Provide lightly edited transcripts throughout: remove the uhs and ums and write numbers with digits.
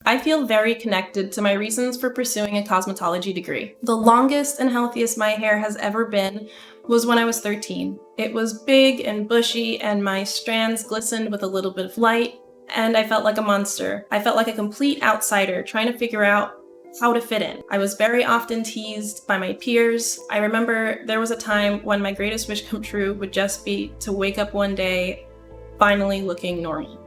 I feel very connected to my reasons for pursuing a cosmetology degree. The longest and healthiest my hair has ever been was when I was 13. It was big and bushy, and my strands glistened with a little bit of light, and I felt like a monster. I felt like a complete outsider trying to figure out how to fit in. I was very often teased by my peers. I remember there was a time when my greatest wish come true would just be to wake up one day finally looking normal.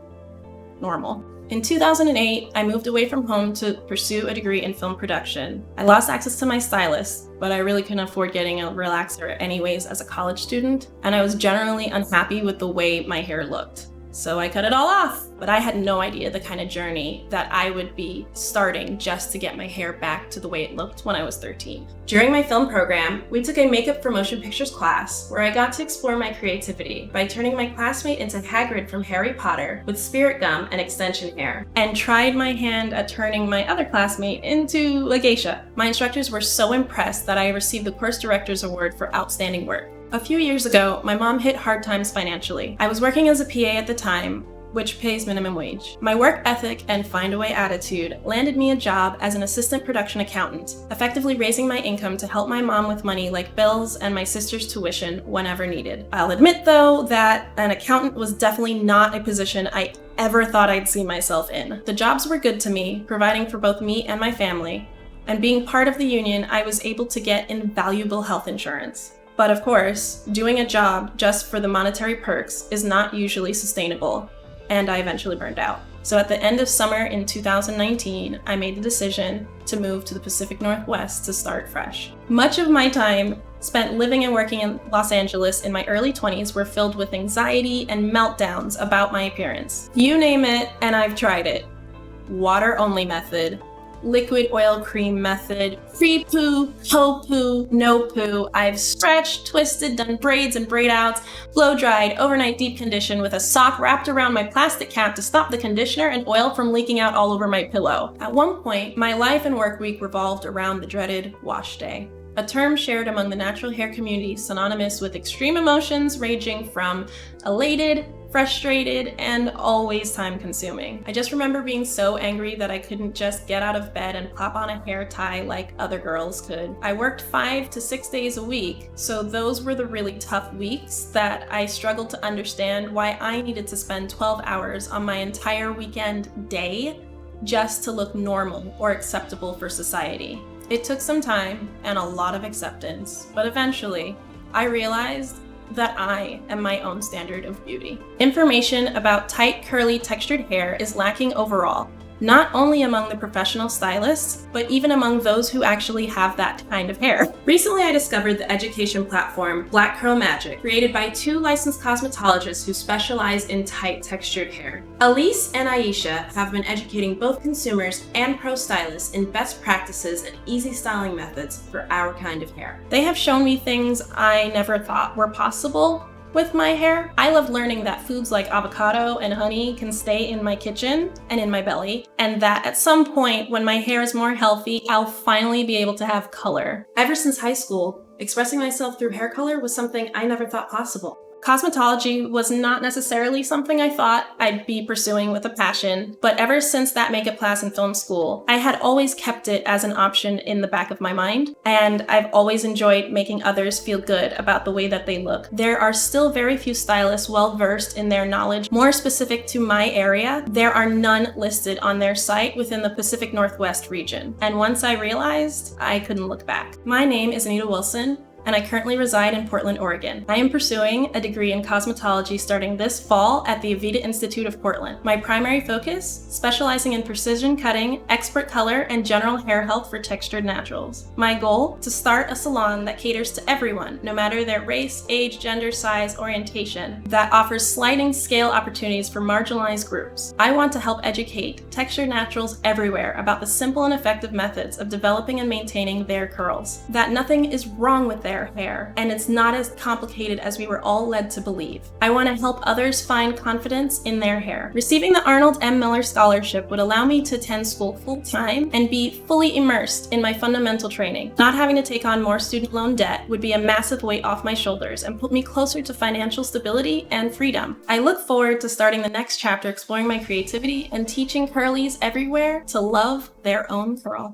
In 2008, I moved away from home to pursue a degree in film production. I lost access to my stylist, but I really couldn't afford getting a relaxer anyways as a college student, and I was generally unhappy with the way my hair looked. So I cut it all off, but I had no idea the kind of journey that I would be starting just to get my hair back to the way it looked when I was 13. During my film program, we took a makeup for motion pictures class where I got to explore my creativity by turning my classmate into Hagrid from Harry Potter with spirit gum and extension hair, and tried my hand at turning my other classmate into a geisha. My instructors were so impressed that I received the course director's award for outstanding work. A few years ago, my mom hit hard times financially. I was working as a PA at the time, which pays minimum wage. My work ethic and find-a-way attitude landed me a job as an assistant production accountant, effectively raising my income to help my mom with money like bills and my sister's tuition whenever needed. I'll admit, though, that an accountant was definitely not a position I ever thought I'd see myself in. The jobs were good to me, providing for both me and my family, and being part of the union, I was able to get invaluable health insurance. But of course, doing a job just for the monetary perks is not usually sustainable, and I eventually burned out. So at the end of summer in 2019, I made the decision to move to the Pacific Northwest to start fresh. Much of my time spent living and working in Los Angeles in my early 20s were filled with anxiety and meltdowns about my appearance. You name it, and I've tried it. Water only method, liquid oil cream method, pre-poo, po-poo, no poo. I've stretched, twisted, done braids and braid outs, blow dried, overnight deep conditioned with a sock wrapped around my plastic cap to stop the conditioner and oil from leaking out all over my pillow. At one point, my life and work week revolved around the dreaded wash day, a term shared among the natural hair community synonymous with extreme emotions ranging from elated, frustrated, and always time-consuming. I just remember being so angry that I couldn't just get out of bed and pop on a hair tie like other girls could. I worked 5 to 6 days a week, so those were the really tough weeks that I struggled to understand why I needed to spend 12 hours on my entire weekend day just to look normal or acceptable for society. It took some time and a lot of acceptance, but eventually I realized that I am my own standard of beauty. Information about tight, curly, textured hair is lacking overall, not only among the professional stylists, but even among those who actually have that kind of hair. Recently, I discovered the education platform Black Curl Magic, created by 2 licensed cosmetologists who specialize in tight, textured hair. Elise and Aisha have been educating both consumers and pro stylists in best practices and easy styling methods for our kind of hair. They have shown me things I never thought were possible with my hair. I love learning that foods like avocado and honey can stay in my kitchen and in my belly, and that at some point when my hair is more healthy, I'll finally be able to have color. Ever since high school, expressing myself through hair color was something I never thought possible. Cosmetology was not necessarily something I thought I'd be pursuing with a passion, but ever since that makeup class in film school, I had always kept it as an option in the back of my mind, and I've always enjoyed making others feel good about the way that they look. There are still very few stylists well-versed in their knowledge more specific to my area. There are none listed on their site within the Pacific Northwest region, and once I realized, I couldn't look back. My name is Anita Wilson, and I currently reside in Portland, Oregon. I am pursuing a degree in cosmetology starting this fall at the Avita Institute of Portland. My primary focus, specializing in precision cutting, expert color, and general hair health for textured naturals. My goal, to start a salon that caters to everyone, no matter their race, age, gender, size, orientation, that offers sliding scale opportunities for marginalized groups. I want to help educate textured naturals everywhere about the simple and effective methods of developing and maintaining their curls. That nothing is wrong with their their hair, and it's not as complicated as we were all led to believe. I want to help others find confidence in their hair. Receiving the Arnold M. Miller Scholarship would allow me to attend school full-time and be fully immersed in my fundamental training. Not having to take on more student loan debt would be a massive weight off my shoulders and put me closer to financial stability and freedom. I look forward to starting the next chapter exploring my creativity and teaching curlies everywhere to love their own curl.